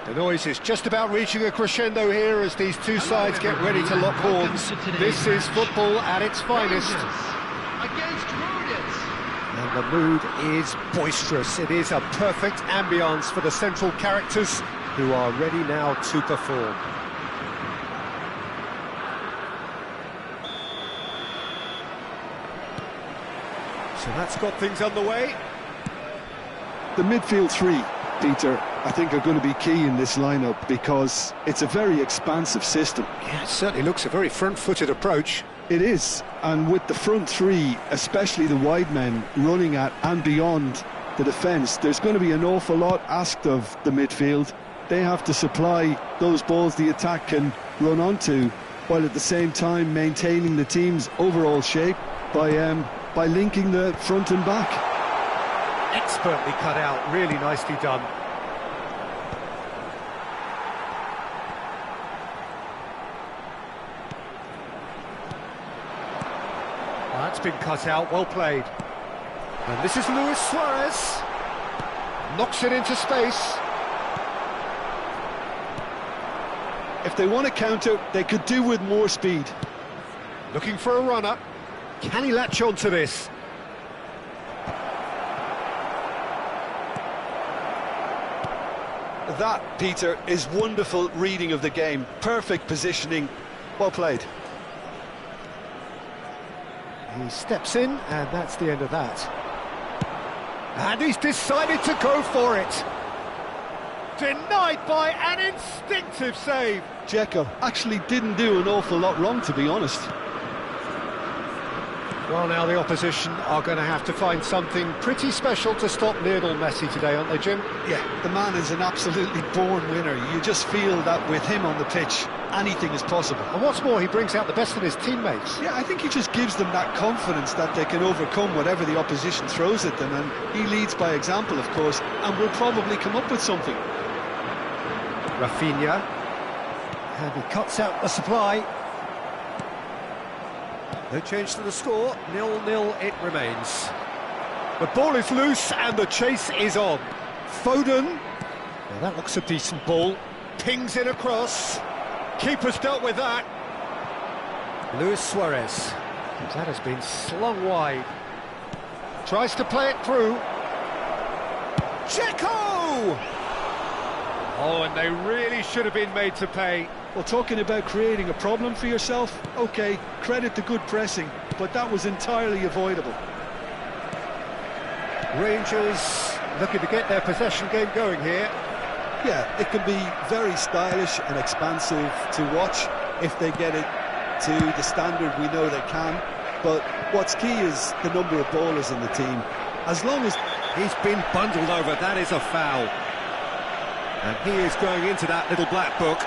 The noise is just about reaching a crescendo here as these two sides get ready to lock horns. This is football at its finest. And the mood is boisterous. It is a perfect ambience for the central characters who are ready now to perform. So that's got things underway. The midfield three, Peter, I think are going to be key in this lineup because it's a very expansive system. Yeah, it certainly looks a very front-footed approach. It is, and with the front three, especially the wide men, running at and beyond the defence, there's going to be an awful lot asked of the midfield. They have to supply those balls the attack can run onto, while at the same time maintaining the team's overall shape by linking the front and back. Expertly cut out, really nicely done. That's been cut out, well played. And this is Luis Suarez. Knocks it into space. If they want to counter, they could do with more speed. Looking for a runner. Can he latch on to this? That, Peter, is wonderful reading of the game. Perfect positioning. Well played. He steps in, and that's the end of that. And he's decided to go for it. Denied by an instinctive save. Dzeko actually didn't do an awful lot wrong, to be honest. Well, now the opposition are going to have to find something pretty special to stop Lionel Messi today, aren't they, Jim? Yeah, the man is an absolutely born winner. You just feel that with him on the pitch, anything is possible. And what's more, he brings out the best in his teammates. Yeah, I think he just gives them that confidence that they can overcome whatever the opposition throws at them, and he leads by example, of course, and will probably come up with something. Rafinha, and he cuts out the supply. No change to the score, 0-0 it remains. The ball is loose and the chase is on. Foden, now that looks a decent ball, pings it across. Keeper's dealt with that. Luis Suarez, that has been slung wide. Tries to play it through. Dzeko! Oh, and they really should have been made to pay. Well, talking about creating a problem for yourself, OK, credit to good pressing, but that was entirely avoidable. Rangers looking to get their possession game going here. Yeah, it can be very stylish and expansive to watch if they get it to the standard we know they can, but what's key is the number of ballers in the team. As long as... He's been bundled over, that is a foul. And he is going into that little black book.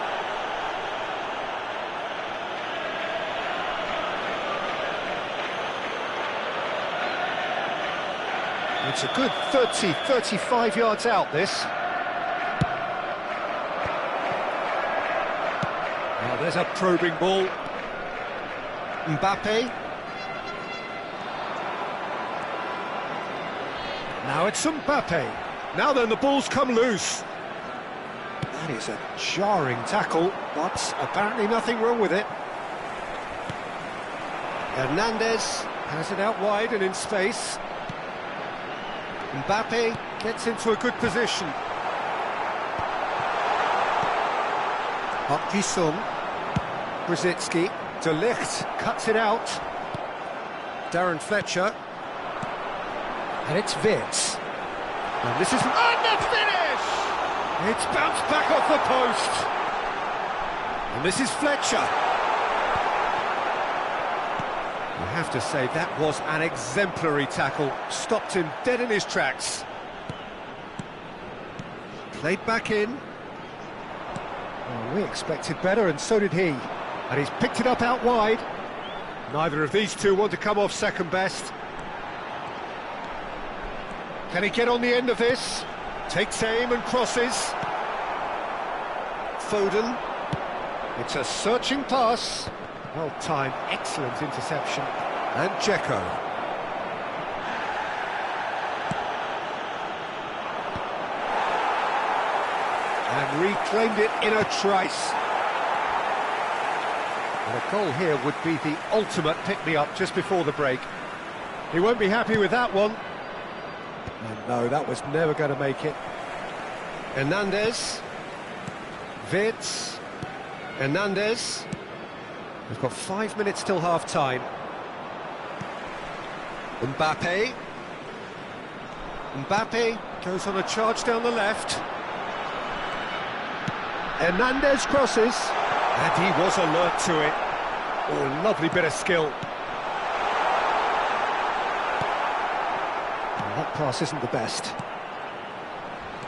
It's a good 30, 35 yards out, this. Oh, there's a probing ball. Mbappe. Now it's Mbappe. Now then, the ball's come loose. That is a jarring tackle, but apparently nothing wrong with it. Hernandez has it out wide and in space. Mbappe gets into a good position. Up Ji-sung. Brzezinski. De Ligt cuts it out. Darren Fletcher. And it's Wirtz. And this is... And the finish! It's bounced back off the post. And this is Fletcher. You have to say that was an exemplary tackle. Stopped him dead in his tracks. Played back in. Well, we expected better, and so did he. And he's picked it up out wide. Neither of these two want to come off second best. Can he get on the end of this? Takes aim and crosses. Foden. It's a searching pass. Well timed, excellent interception. And Dzeko. And reclaimed it in a trice. And a goal here would be the ultimate pick-me-up just before the break. He won't be happy with that one. And no, that was never going to make it. Hernandez. Wirtz. Hernandez. We've got 5 minutes till half-time. Mbappe. Mbappe goes on a charge down the left. Hernandez crosses. And he was alert to it. Oh, lovely bit of skill. And that pass isn't the best.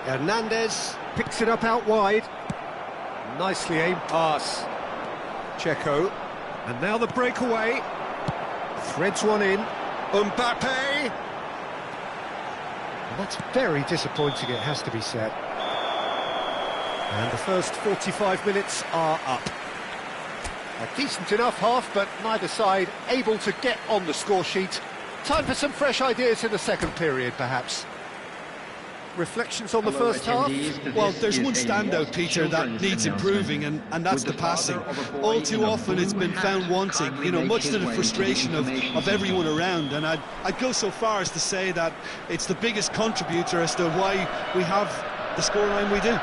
Hernandez picks it up out wide. Nicely aimed pass. Dzeko. And now the breakaway. Threads one in. Mbappe! And that's very disappointing, it has to be said. And the first 45 minutes are up. A decent enough half, but neither side able to get on the score sheet. Time for some fresh ideas in the second period, perhaps. Reflections on the first half? Well, there's one standout, Peter, that needs improving, and that's the passing. All too often it's been found wanting, you know, much to the frustration of everyone around, and I'd go so far as to say that it's the biggest contributor as to why we have the scoreline we do.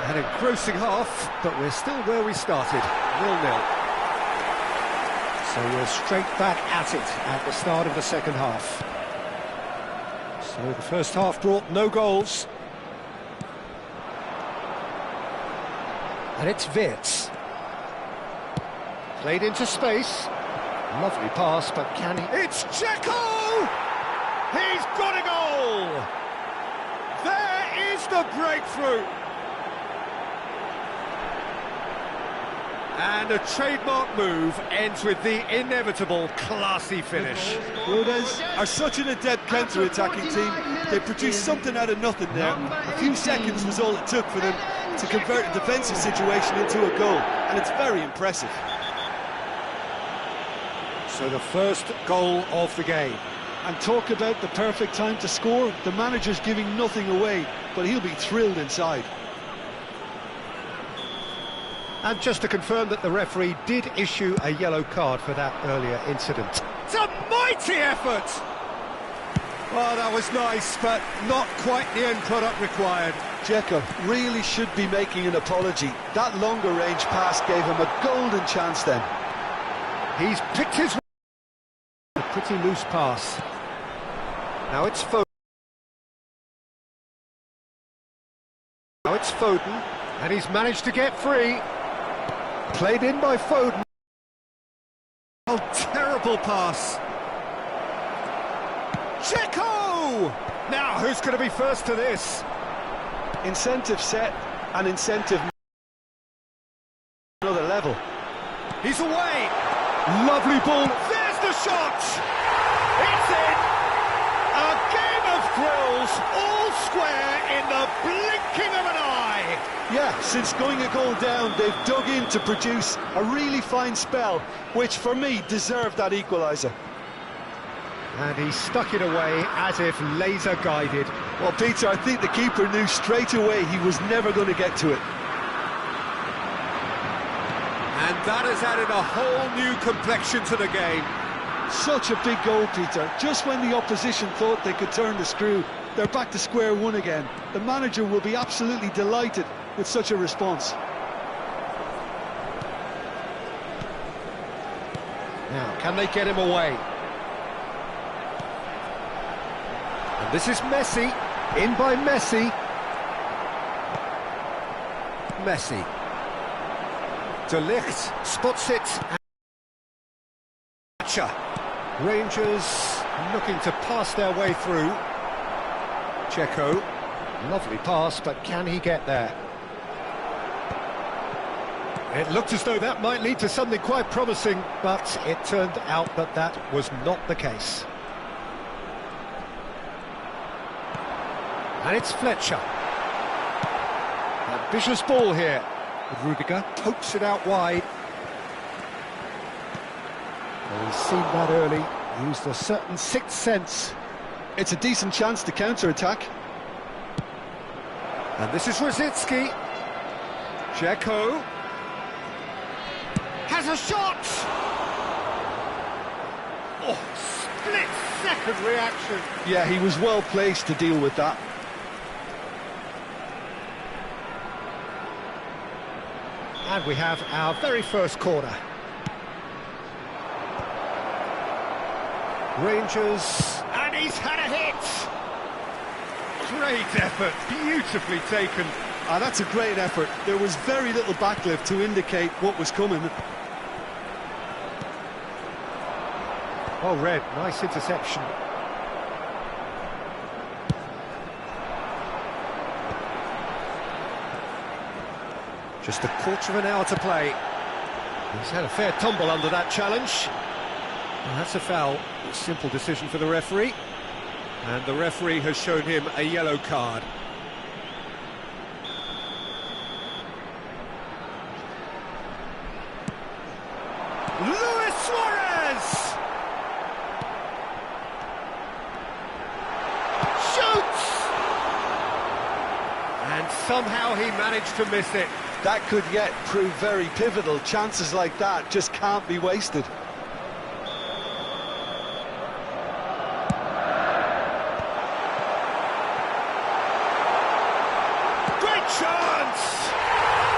An engrossing half, but we're still where we started, 0-0. So we're straight back at it at the start of the second half. So the first half brought no goals. And it's Wirtz. Played into space. Lovely pass, but can he... It's Dzeko! He's got a goal! There is the breakthrough! And a trademark move ends with the inevitable classy finish. Rodez are such an adept counter-attacking team. They produced something out of nothing there. A few seconds was all it took for them to convert a defensive situation into a goal, and it's very impressive. So the first goal of the game. And talk about the perfect time to score. The manager's giving nothing away, but he'll be thrilled inside. And just to confirm that the referee did issue a yellow card for that earlier incident. It's a mighty effort! Well, that was nice, but not quite the end product required. Dzeko really should be making an apology. That longer range pass gave him a golden chance then. He's picked his... A pretty loose pass. Now it's Foden. Now it's Foden, and he's managed to get free. Played in by Foden. Oh, terrible pass. Dzeko! Now, who's going to be first to this? Incentive set and incentive another level. He's away. Lovely ball. There's the shot. It's in. A game of thrills, all square in the blinking of an eye. Yeah, since going a goal down, they've dug in to produce a really fine spell, which for me deserved that equaliser. And he stuck it away as if laser guided. Well, Peter, I think the keeper knew straight away he was never going to get to it. And that has added a whole new complexion to the game. Such a big goal, Peter. Just when the opposition thought they could turn the screw, they're back to square one again. The manager will be absolutely delighted with such a response. Now, can they get him away? And this is Messi, in by Messi. Messi. De Ligt spots it. Rangers looking to pass their way through. Dzeko, lovely pass, but can he get there? It looked as though that might lead to something quite promising, but it turned out that that was not the case. And it's Fletcher. Ambitious ball here. Rudiger pokes it out wide. Well, he's seen that early, used a certain sixth sense. It's a decent chance to counter-attack. And this is Rosicki. Dzeko has a shot! Oh, split-second reaction. Yeah, he was well placed to deal with that. And we have our very first corner. Rangers, and he's had a hit! Great effort, beautifully taken. That's a great effort. There was very little backlift to indicate what was coming. Well read, nice interception. Just a quarter of an hour to play. He's had a fair tumble under that challenge. And that's a foul. A simple decision for the referee. And the referee has shown him a yellow card. Luis Suarez! Shoots! And somehow he managed to miss it. That could yet prove very pivotal. Chances like that just can't be wasted. Great chance!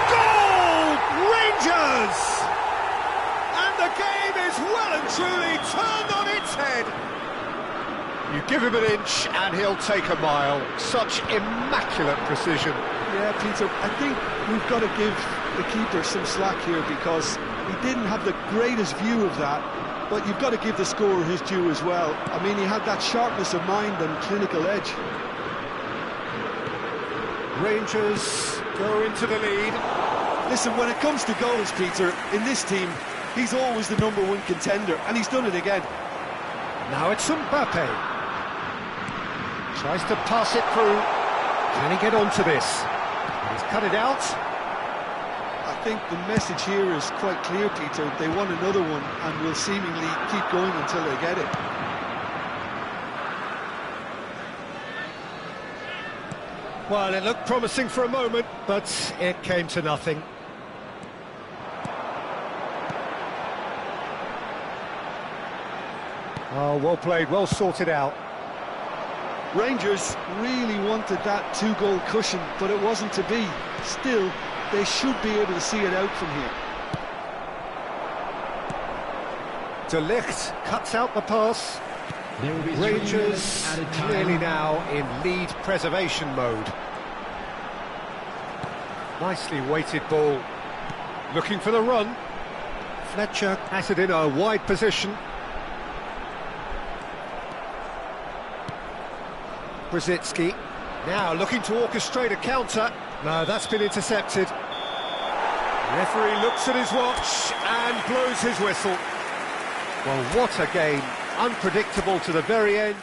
Goal! Rangers! And the game is well and truly turned on its head. You give him an inch and he'll take a mile. Such immaculate precision. Yeah, Peter, I think we've got to give the keeper some slack here because he didn't have the greatest view of that, but you've got to give the scorer his due as well. I mean, he had that sharpness of mind and clinical edge. Rangers go into the lead. Listen, when it comes to goals, Peter, in this team, he's always the #1 contender, and he's done it again. Now it's Mbappe. Tries to pass it through. Can he get onto this? He's cut it out. I think the message here is quite clear, Peter. They want another one and will seemingly keep going until they get it. Well, it looked promising for a moment, but it came to nothing. Oh, well played, well sorted out. Rangers really wanted that 2-goal cushion, but it wasn't to be. Still, they should be able to see it out from here. De Ligt cuts out the pass. Rangers clearly now in lead preservation mode. Nicely weighted ball. Looking for the run. Fletcher has it in a wide position. Rosicki now looking to orchestrate a counter. No, that's been intercepted. Referee looks at his watch and blows his whistle. Well, what a game. Unpredictable to the very end.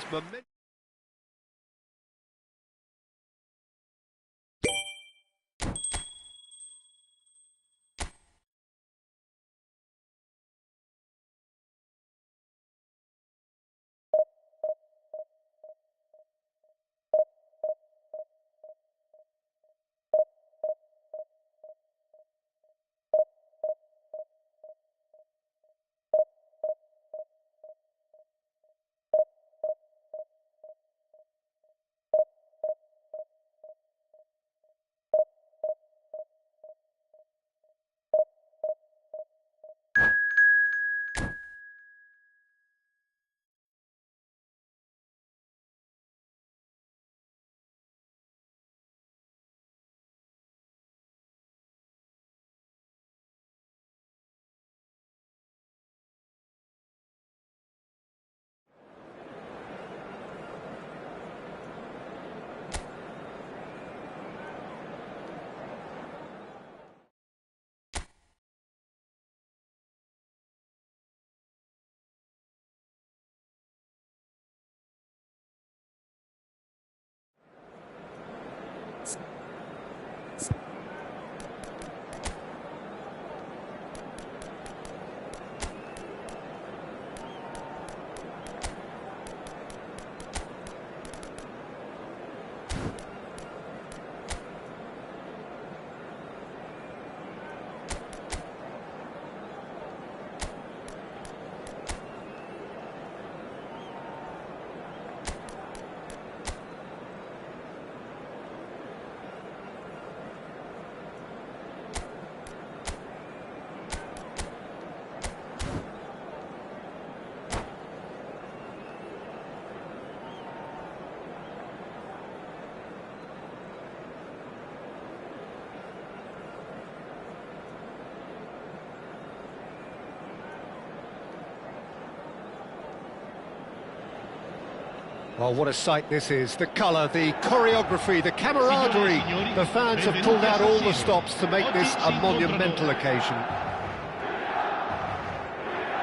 Well, what a sight this is. The colour, the choreography, the camaraderie. The fans have pulled out all the stops to make this a monumental occasion.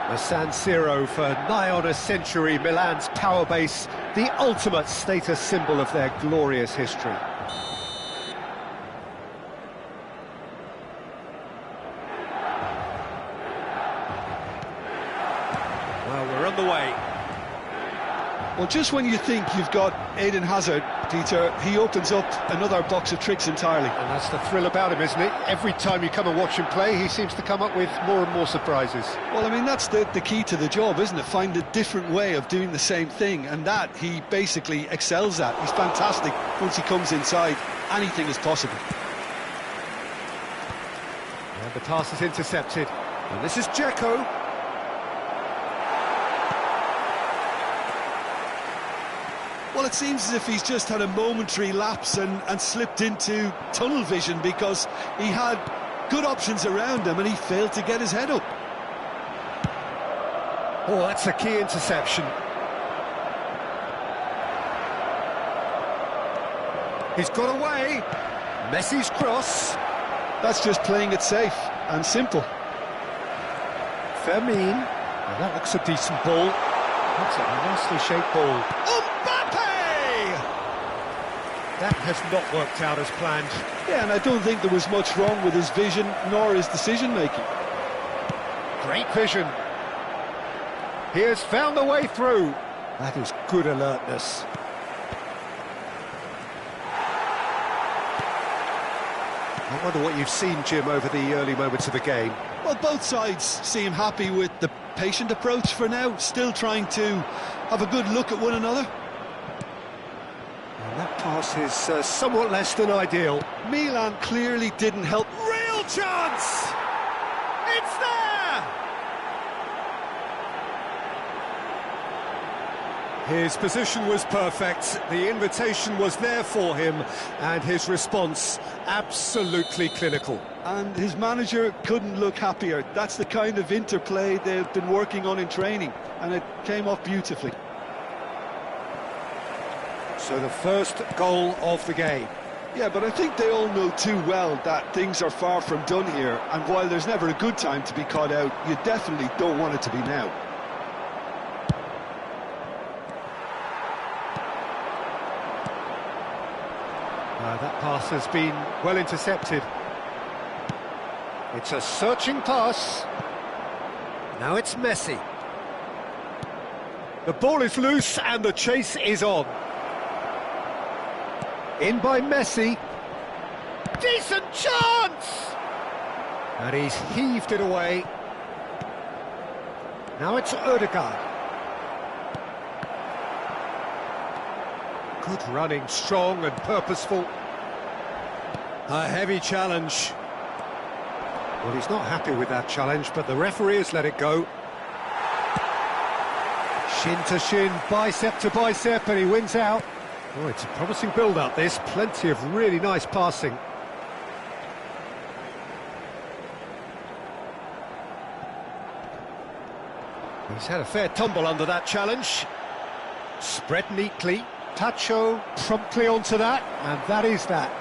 The San Siro for nigh on a century, Milan's power base, the ultimate status symbol of their glorious history. Well, we're on the way. Well, just when you think you've got Eden Hazard, Peter, he opens up another box of tricks entirely. And that's the thrill about him, isn't it? Every time you come and watch him play, he seems to come up with more and more surprises. Well, I mean, that's the key to the job, isn't it? Find a different way of doing the same thing, and that he basically excels at. He's fantastic once he comes inside. Anything is possible. And the pass is intercepted. And this is Dzeko. Well, it seems as if he's just had a momentary lapse and slipped into tunnel vision, because he had good options around him and he failed to get his head up. Oh, that's a key interception. He's got away. Messi's cross. That's just playing it safe and simple. Fermin. Well, that looks a decent ball. That's a nicely shaped ball. That has not worked out as planned. Yeah, and I don't think there was much wrong with his vision nor his decision-making. Great vision. He has found a way through. That is good alertness. I wonder what you've seen, Jim, over the early moments of the game. Well, both sides seem happy with the patient approach for now, still trying to have a good look at one another. That pass is somewhat less than ideal. Milan clearly didn't help. Real chance! It's there! His position was perfect, the invitation was there for him, and his response absolutely clinical. And his manager couldn't look happier. That's the kind of interplay they've been working on in training, and it came off beautifully. So the first goal of the game. Yeah, but I think they all know too well that things are far from done here, and while there's never a good time to be caught out, you definitely don't want it to be now. That pass has been well intercepted. It's a searching pass. Now it's Messi. The ball is loose and the chase is on. In by Messi. Decent chance! And he's heaved it away. Now it's Ødegaard. Good running, strong and purposeful. A heavy challenge. Well, he's not happy with that challenge, but the referee has let it go. Shin to shin, bicep to bicep, and he wins out. Oh, it's a promising build-up, this. Plenty of really nice passing. He's had a fair tumble under that challenge. Spread neatly. Tacho promptly onto that, and that is that.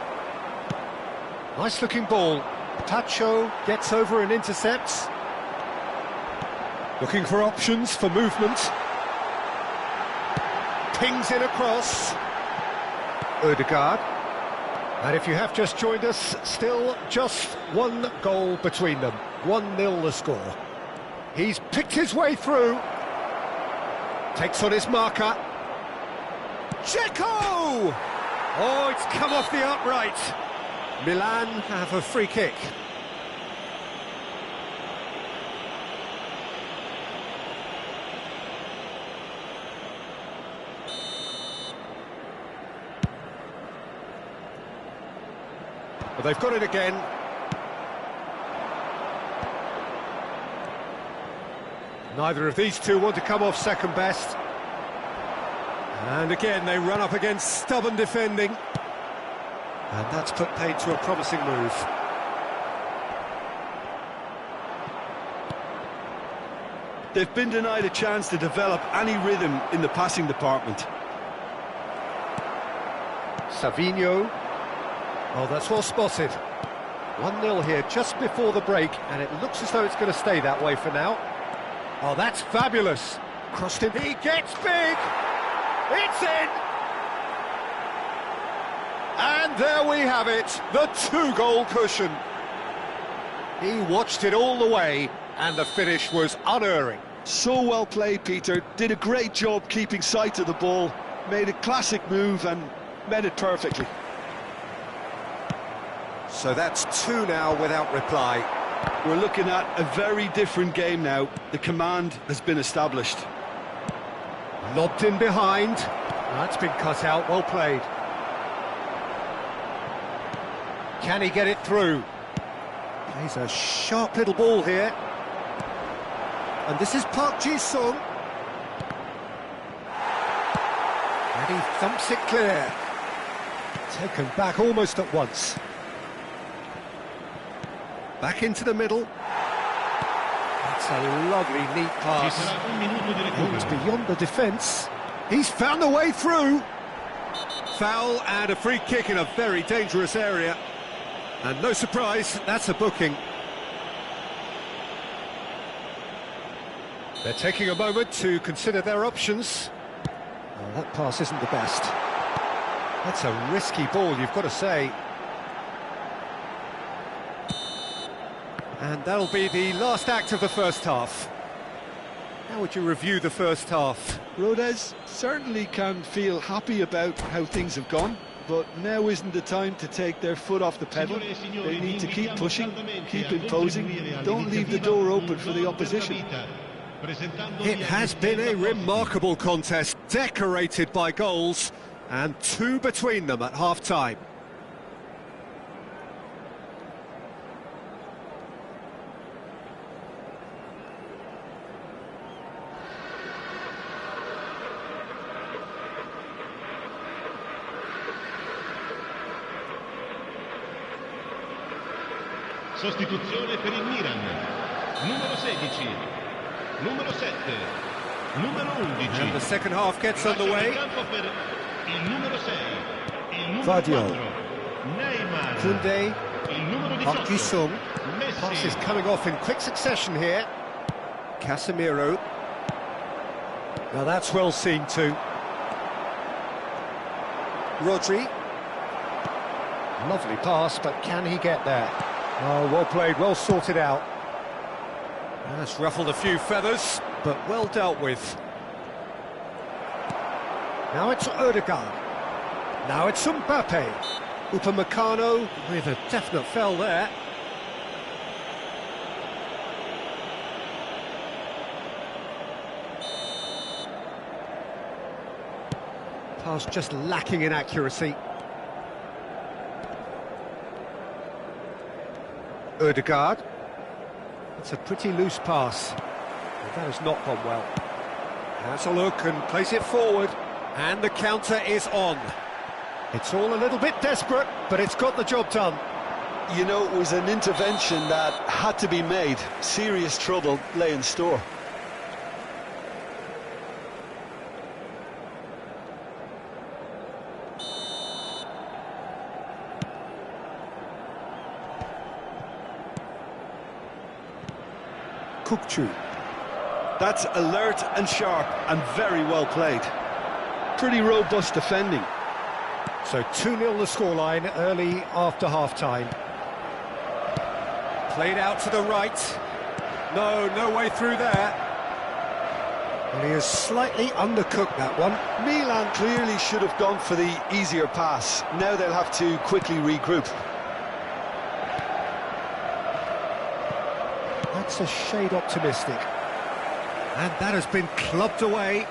Nice-looking ball. Tacho gets over and intercepts. Looking for options for movement. Pings in across. Ødegaard. And if you have just joined us, still just one goal between them. 1-0 the score. He's picked his way through. Takes on his marker. Dzeko! Oh, it's come off the upright. Milan have a free kick. But they've got it again. Neither of these two want to come off second best. And again, they run up against stubborn defending. And that's put paid to a promising move. They've been denied a chance to develop any rhythm in the passing department. Savinho. Oh, that's well spotted. 1-0 here just before the break, and it looks as though it's going to stay that way for now. Oh, that's fabulous. Crossed him. He gets big. It's in. And there we have it, the 2-goal cushion. He watched it all the way, and the finish was unerring. So well played, Peter. Did a great job keeping sight of the ball, made a classic move and met it perfectly. So that's 2 now without reply. We're looking at a very different game now. The command has been established. Lobbed in behind. That's been cut out, well played. Can he get it through? Plays a sharp little ball here. And this is Park Ji-sung. And he thumps it clear. Taken back almost at once. Back into the middle. That's a lovely, neat pass. Oh, it's beyond the defence. He's found a way through. Foul and a free kick in a very dangerous area. And no surprise, that's a booking. They're taking a moment to consider their options. Oh, that pass isn't the best. That's a risky ball, you've got to say. And that'll be the last act of the first half. How would you review the first half? Rodez certainly can feel happy about how things have gone, but now isn't the time to take their foot off the pedal. They need to keep pushing, keep imposing, don't leave the door open for the opposition. It has been a remarkable contest, decorated by goals, and 2 between them at half-time. Sostituzione per il Milan. Numero 16, numero 7, numero 11. And the second half gets underway. Il numero 6, il numero Vadio. 4, Neymar. Koundé, Il numero 18, Park Ji-sung. Messi. Passes coming off in quick succession here. Casemiro. Now that's well seen too. Rodri. Lovely pass, but can he get there? Oh, well played, well sorted out. That's ruffled a few feathers, but well dealt with. Now it's Odegaard. Now it's Mbappe. Upamecano with a definite fell there. Pass just lacking in accuracy. Odegaard. It's a pretty loose pass. But that has not gone well. Has a look and plays it forward. And the counter is on. It's all a little bit desperate, but it's got the job done. You know, it was an intervention that had to be made. Serious trouble lay in store. Kukçu. That's alert and sharp and very well played. Pretty robust defending. So 2-0 the scoreline early after half-time. Played out to the right. No way through there. And he has slightly undercooked that one. Milan clearly should have gone for the easier pass. Now they'll have to quickly regroup. That's a shade optimistic. And that has been clubbed away.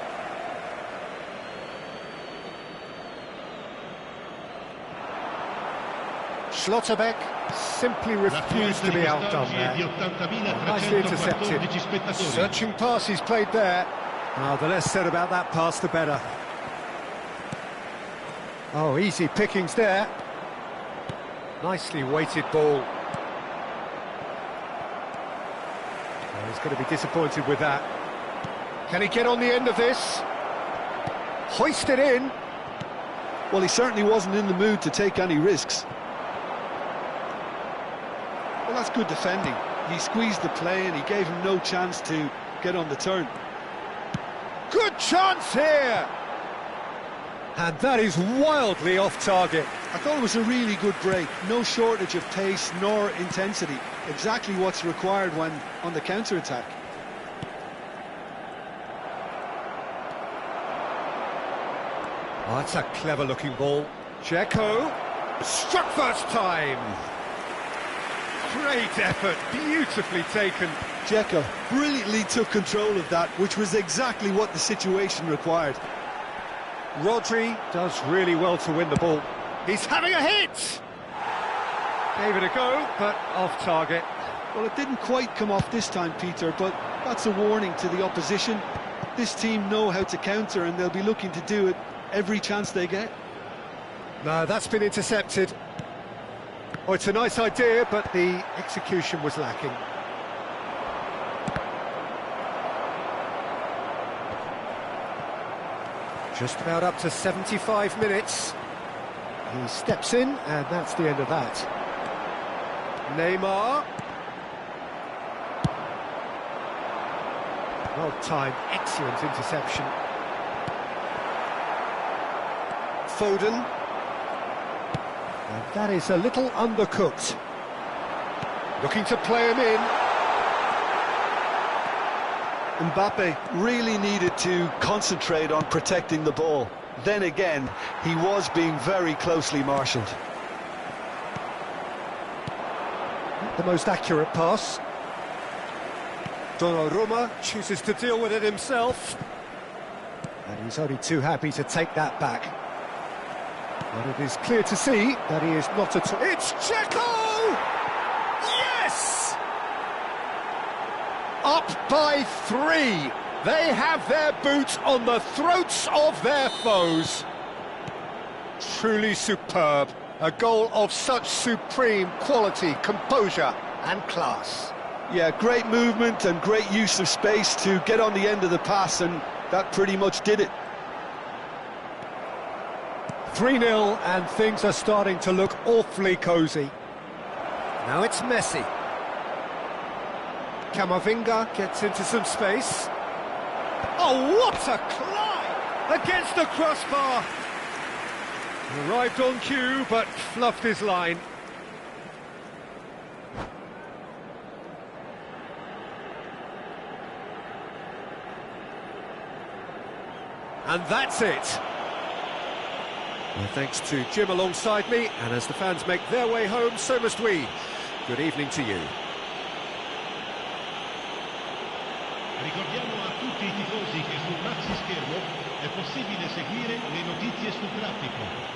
Schlotterbeck simply refused to be outdone there. Nicely intercepted. Searching pass he's played there. The less said about that pass, the better. Oh, easy pickings there. Nicely weighted ball. He's going to be disappointed with that. Can he get on the end of this? Hoist it in. Well, he certainly wasn't in the mood to take any risks. Well, that's good defending. He squeezed the play and he gave him no chance to get on the turn. Good chance here! And that is wildly off target. I thought it was a really good break. No shortage of pace nor intensity. Exactly what's required when on the counter-attack. Oh, that's a clever-looking ball. Dzeko struck first time. Great effort, beautifully taken. Dzeko brilliantly took control of that, which was exactly what the situation required. Rodri does really well to win the ball. He's having a hit! Gave it a go, but off target. Well, it didn't quite come off this time, Peter, but that's a warning to the opposition. This team know how to counter, and they'll be looking to do it every chance they get. No, that's been intercepted. Oh, it's a nice idea, but the execution was lacking. Just about up to 75 minutes. He steps in, and that's the end of that. Neymar. Well timed, excellent interception. Foden. And that is a little undercooked. Looking to play him in. Mbappe really needed to concentrate on protecting the ball. Then again, he was being very closely marshalled. The most accurate pass. Donnarumma chooses to deal with it himself. And he's only too happy to take that back. But it is clear to see that he is not at all... It's Dzeko! Yes! Up by 3. They have their boot on the throats of their foes. Truly superb. A goal of such supreme quality, composure and class. Yeah, great movement and great use of space to get on the end of the pass, and that pretty much did it. 3-0, and things are starting to look awfully cosy. Now it's Messi. Camavinga gets into some space. Oh, what a climb! Against the crossbar! Arrived on cue, but fluffed his line. And that's it. Well, thanks to Jim alongside me, and as the fans make their way home, so must we. Good evening to you. Ricordiamo a tutti I tifosi che sul maxi schermo è possibile seguire le notizie sul traffico.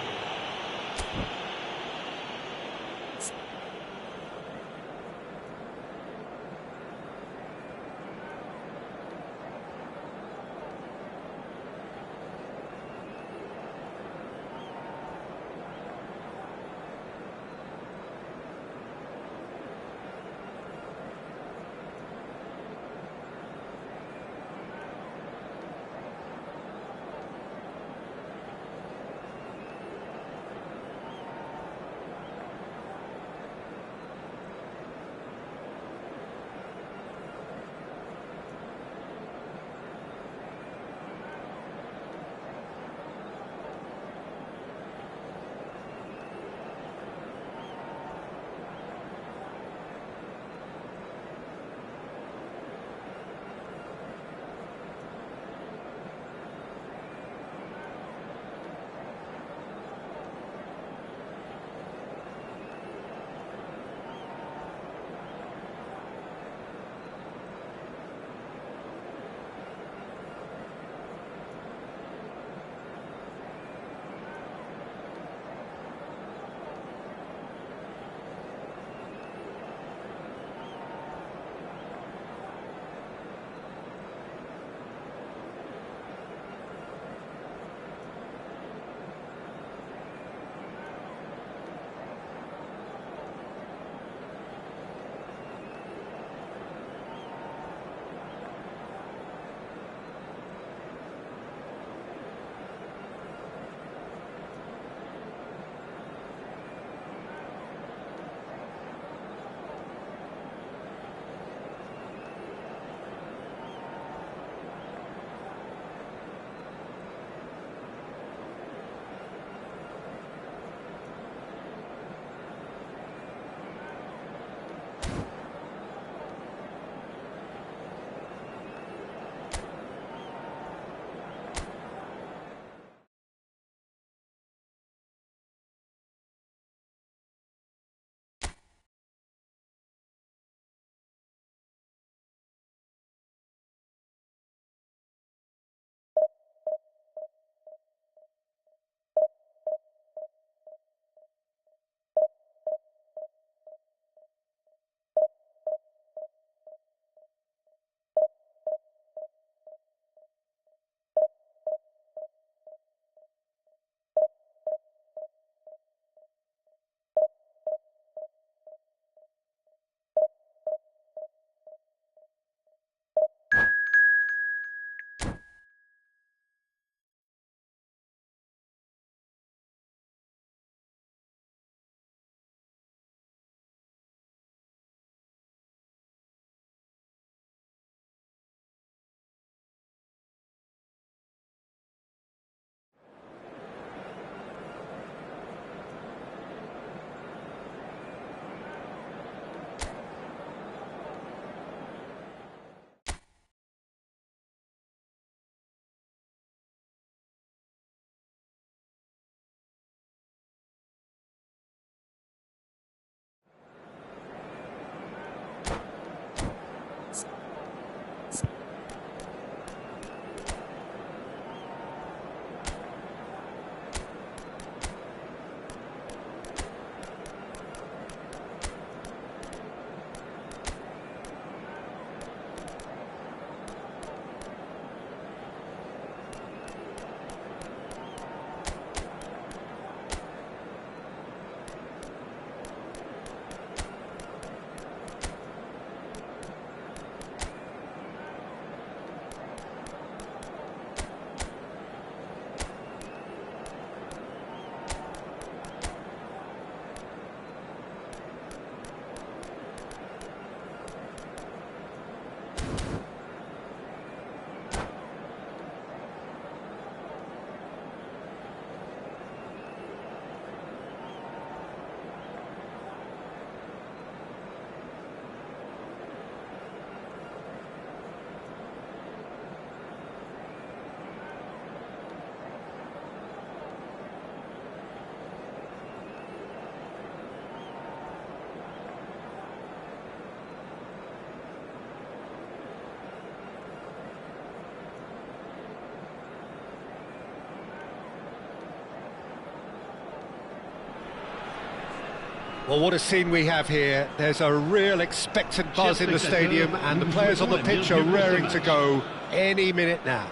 Well, what a scene we have here. There's a real expectant buzz in the stadium, and the players on the pitch are raring to go any minute now.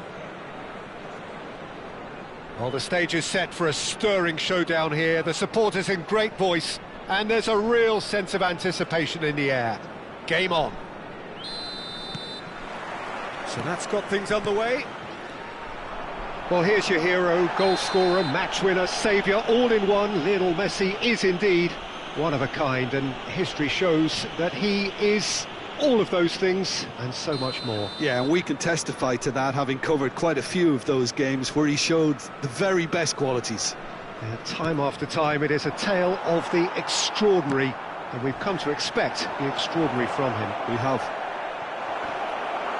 Well, the stage is set for a stirring showdown here. The supporters in great voice, and there's a real sense of anticipation in the air. Game on. So that's got things underway. Well, here's your hero, goal scorer, match winner, saviour, all in one. Lionel Messi is indeed one of a kind, and history shows that he is all of those things and so much more. Yeah, and we can testify to that, having covered quite a few of those games where he showed the very best qualities. Yeah, time after time, it is a tale of the extraordinary, and we've come to expect the extraordinary from him. We have.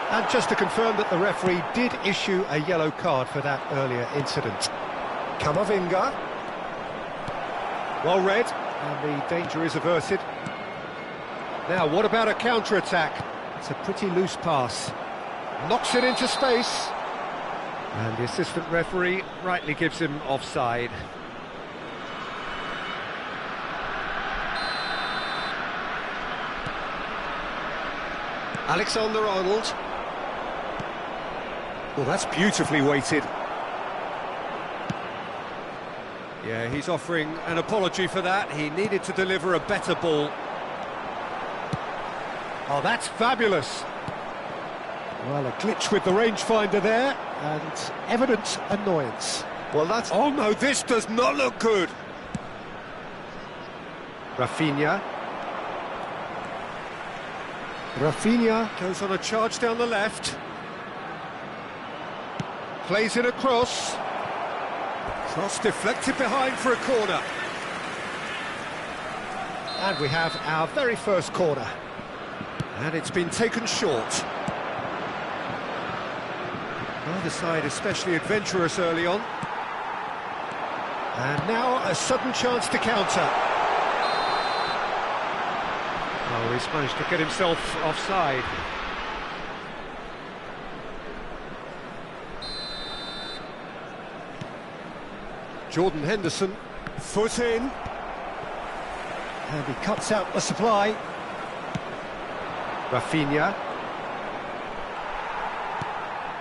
And just to confirm that the referee did issue a yellow card for that earlier incident. Camavinga. Well read, and the danger is averted. Now, what about a counter-attack? It's a pretty loose pass. Knocks it into space. And the assistant referee rightly gives him offside. Alexander-Arnold. Well, that's beautifully weighted. Yeah, he's offering an apology for that. He needed to deliver a better ball. Oh, that's fabulous. Well, a glitch with the rangefinder there, and evident annoyance. Well, that's... Oh no, this does not look good. Rafinha. Rafinha goes on a charge down the left. Plays it across. Cross deflected behind for a corner. And we have our very first corner. And it's been taken short. Neither side especially adventurous early on. And now a sudden chance to counter. Oh, he's managed to get himself offside. Jordan Henderson, foot in. And he cuts out the supply. Rafinha.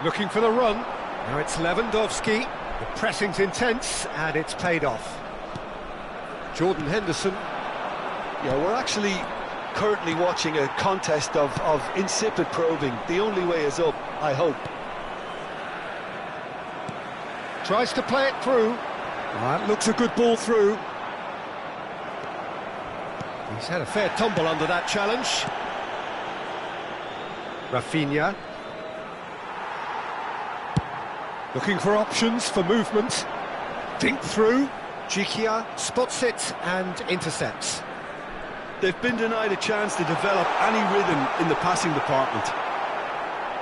Looking for the run. Now it's Lewandowski. The pressing's intense, and it's paid off. Jordan Henderson. Yeah, we're actually currently watching a contest of insipid probing. The only way is up, I hope. Tries to play it through. That looks a good ball through. He's had a fair tumble under that challenge. Rafinha. Looking for options for movement. Dink through. Jikia spots it and intercepts. They've been denied a chance to develop any rhythm in the passing department.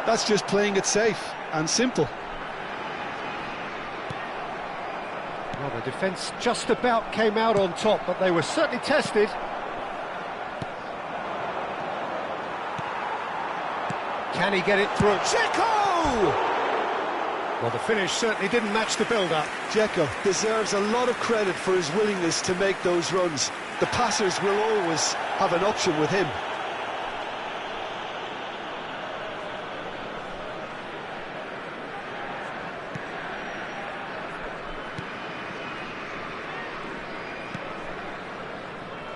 That's just playing it safe and simple. Well, the defence just about came out on top, but they were certainly tested. Can he get it through? Dzeko! Well, the finish certainly didn't match the build-up. Dzeko deserves a lot of credit for his willingness to make those runs. The passers will always have an option with him.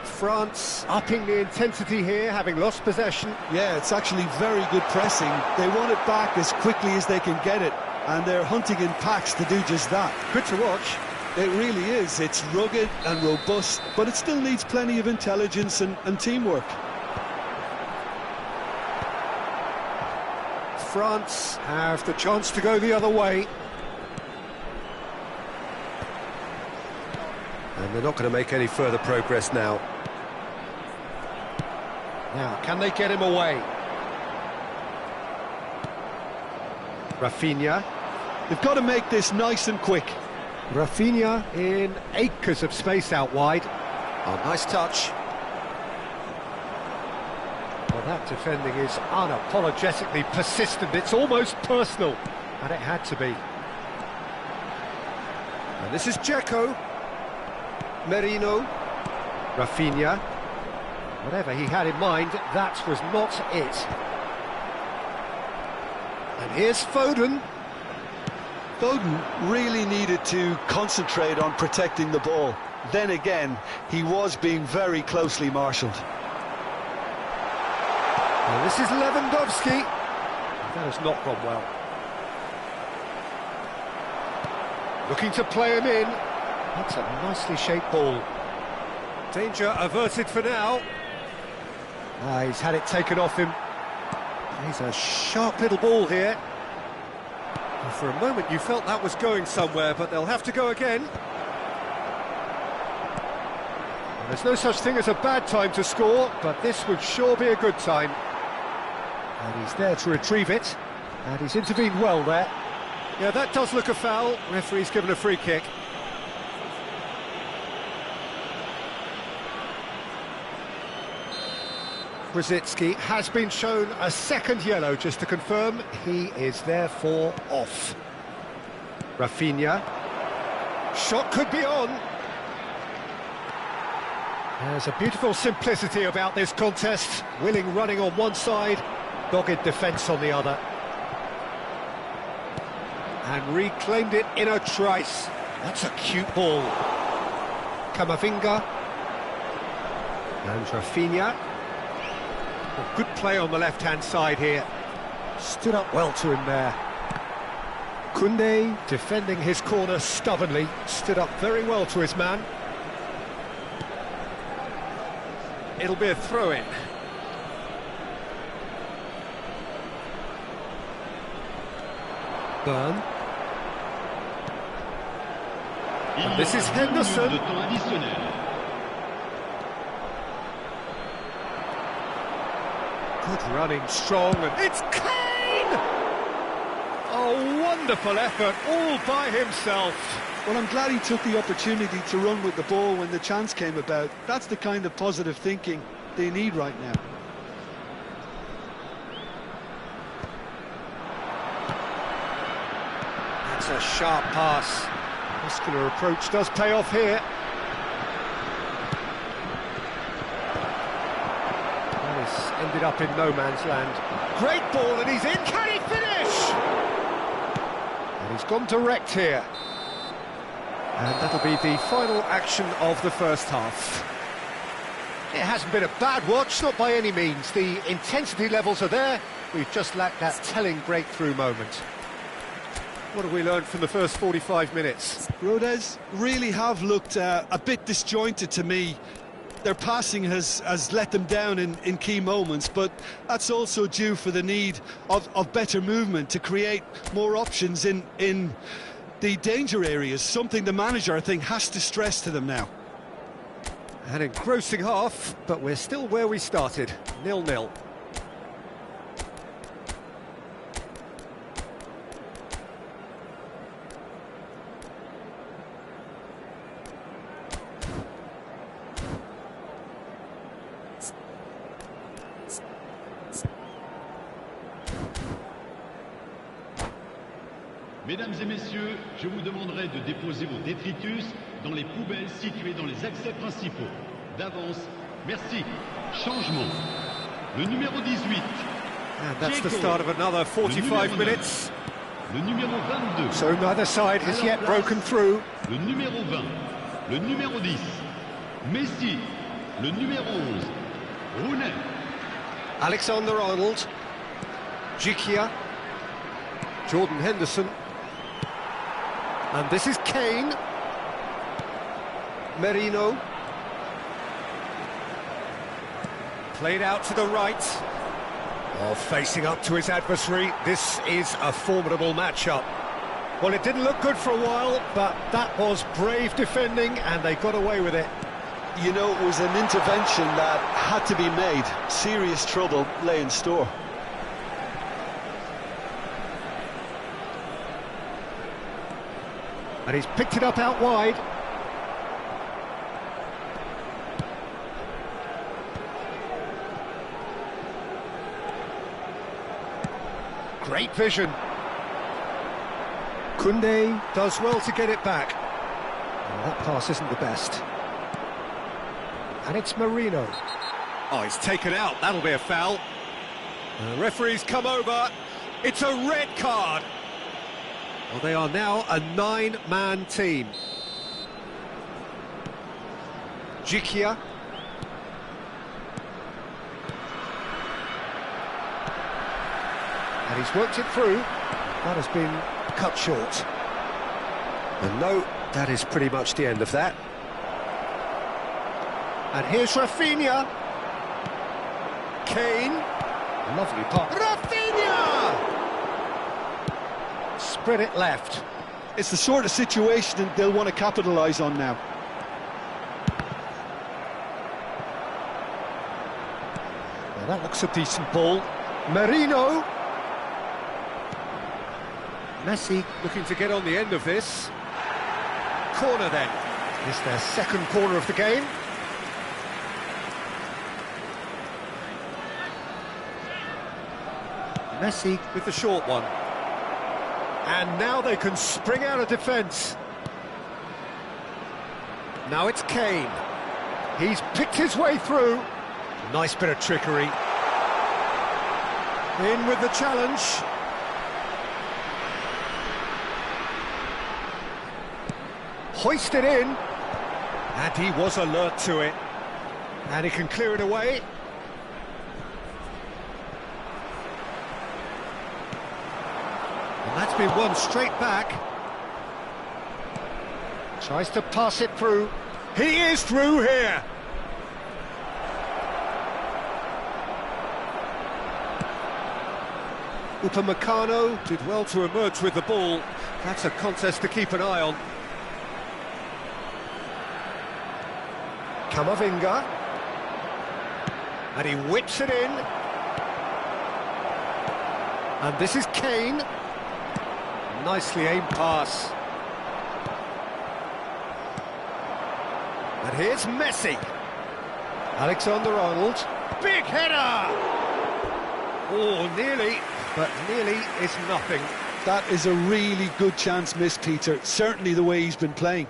France upping the intensity here, having lost possession. Yeah, it's actually very good pressing. They want it back as quickly as they can get it, and they're hunting in packs to do just that. Good to watch. It really is. It's rugged and robust, but it still needs plenty of intelligence and teamwork. France have the chance to go the other way. And they're not going to make any further progress now. Now, can they get him away? Rafinha. They've got to make this nice and quick. Rafinha in acres of space out wide. Oh, nice touch. Well, that defending is unapologetically persistent. It's almost personal, and it had to be. And this is Dzeko. Merino. Rafinha. Whatever he had in mind, that was not it. And here's Foden. Foden really needed to concentrate on protecting the ball. Then again, he was being very closely marshalled. Well, this is Lewandowski. That has not gone well. Looking to play him in. That's a nicely shaped ball. Danger averted for now. He's had it taken off him. He's a sharp little ball here. And for a moment you felt that was going somewhere, but they'll have to go again. And there's no such thing as a bad time to score, but this would sure be a good time. And he's there to retrieve it, and he's intervened well there. Yeah, that does look a foul. Referee's given a free kick. Brzezinski has been shown a second yellow, just to confirm he is therefore off. Rafinha. Shot could be on. There's a beautiful simplicity about this contest. Willing running on one side, dogged defence on the other. And reclaimed it in a trice. That's a cute ball. Camavinga. And Rafinha. Well, good play on the left-hand side here. Stood up well to him there. Koundé defending his corner stubbornly. Stood up very well to his man. It'll be a throw-in. Burn. And this is Henderson. Good running, strong, and it's Kane! A wonderful effort, all by himself. Well, I'm glad he took the opportunity to run with the ball when the chance came about. That's the kind of positive thinking they need right now. That's a sharp pass. Muscular approach does pay off here. Ended up in no man's land. Great ball, and he's in. Can he finish? And he's gone direct here. And that'll be the final action of the first half. It hasn't been a bad watch, not by any means. The intensity levels are there. We've just lacked that telling breakthrough moment. What have we learned from the first 45 minutes? Rodez really have looked a bit disjointed to me. Their passing has let them down in key moments, but that's also due for the need of better movement to create more options in the danger areas, something the manager, I think, has to stress to them now. An engrossing half, but we're still where we started, 0-0. Mesdames et messieurs, je vous demanderai de déposer vos détritus dans les poubelles situées dans les accès principaux. D'avance, merci. Changement. Le numéro 18. And that's the start of another 45 minutes. Le numéro 22. So neither side has yet broken through. Le numéro 20. Le numéro 10. Messi. Le numéro 11. Rooney. Alexander-Arnold. Dzeko. Jordan Henderson. And this is Kane. Merino. Played out to the right. Oh, facing up to his adversary. This is a formidable matchup. Well, it didn't look good for a while, but that was brave defending, and they got away with it. You know, it was an intervention that had to be made. Serious trouble lay in store. And he's picked it up out wide. Great vision. Koundé does well to get it back. Oh, that pass isn't the best. And it's Marino. Oh, he's taken out. That'll be a foul. The referee's come over. It's a red card. Well, they are now a 9-man team. Dzieko. And he's worked it through. That has been cut short. And no, that is pretty much the end of that. And here's Rafinha. Kane. Lovely pop. Rafinha! Spread it left. It's the sort of situation that they'll want to capitalise on now. Well, that looks a decent ball. Marino. Messi looking to get on the end of this. Corner then. It's their second corner of the game. Messi with the short one. And now they can spring out of defence. Now it's Kane. He's picked his way through. Nice bit of trickery. In with the challenge. Hoisted in. And he was alert to it. And he can clear it away. And that's been won straight back. Tries to pass it through. He is through here. Upamecano did well to emerge with the ball. That's a contest to keep an eye on. Camavinga. And he whips it in. And this is Kane. Nicely aimed pass. And here's Messi. Alexander-Arnold. Big header! Oh, nearly, but nearly is nothing. That is a really good chance missed, Peter. Certainly the way he's been playing.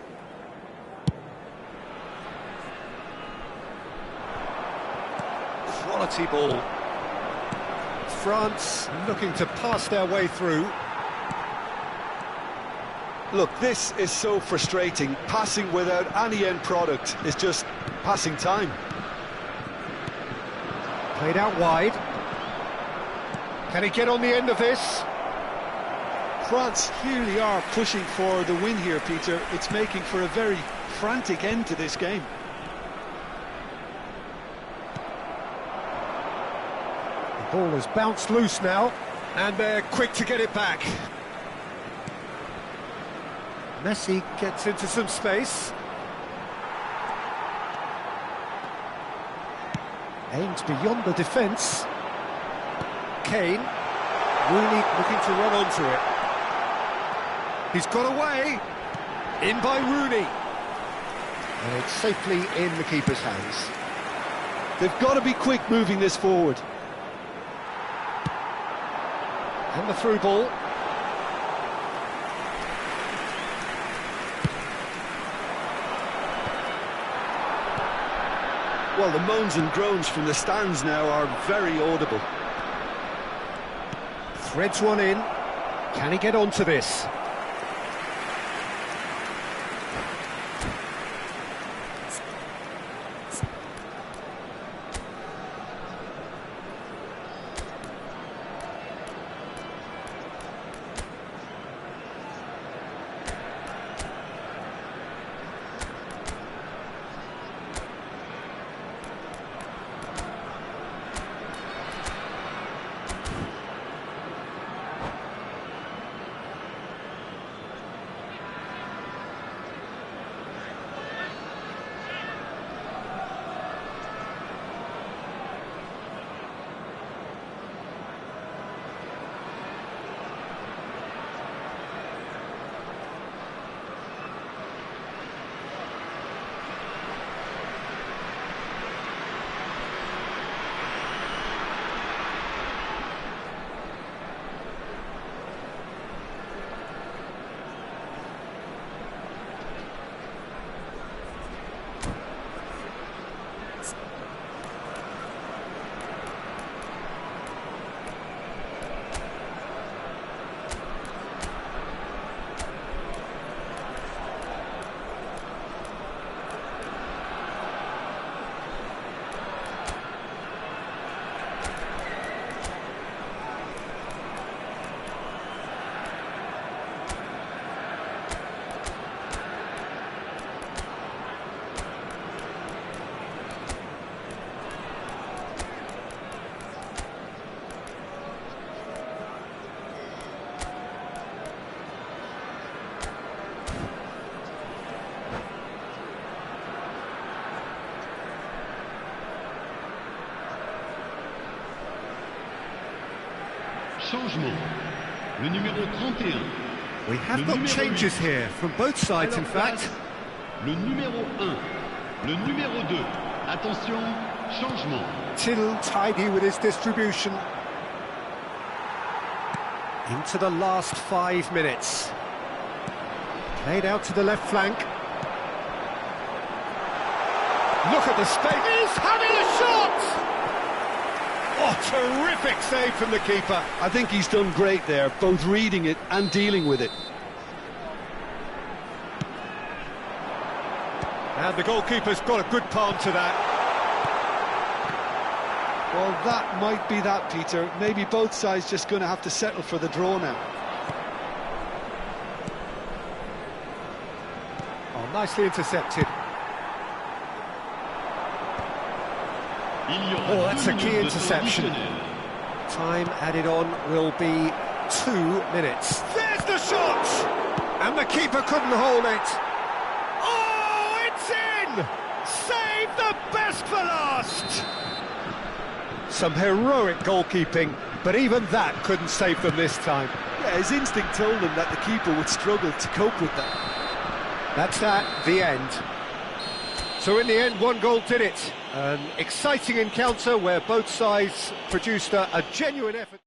Quality ball. France looking to pass their way through. Look, this is so frustrating. Passing without any end product is just passing time. Played out wide. Can he get on the end of this? France really are pushing for the win here, Peter. It's making for a very frantic end to this game. The ball has bounced loose now, and they're quick to get it back. Messi gets into some space. Aims beyond the defence. Kane. Rooney looking to run onto it. He's got away. In by Rooney. And it's safely in the keeper's hands. They've got to be quick moving this forward. And the through ball. Well, the moans and groans from the stands now are very audible. Threads one in. Can he get onto this? Changement. Le numéro 31. We have got changes here from both sides, in fact. Le numéro 1. Le numéro 2. Attention, changement. Till tidy with his distribution. Into the last 5 minutes. Played out to the left flank. Look at the space. He's having a shot! Oh, terrific save from the keeper. I think he's done great there, both reading it and dealing with it. And the goalkeeper's got a good palm to that. Well, that might be that, Peter. Maybe both sides just going to have to settle for the draw now. Oh, nicely intercepted. Oh, that's a key interception. Time added on will be 2 minutes. There's the shot! And the keeper couldn't hold it. Oh, it's in! Save the best for last! Some heroic goalkeeping, but even that couldn't save them this time. Yeah, his instinct told him that the keeper would struggle to cope with that. That's that, the end. So in the end, 1 goal did it. An exciting encounter where both sides produced a genuine effort.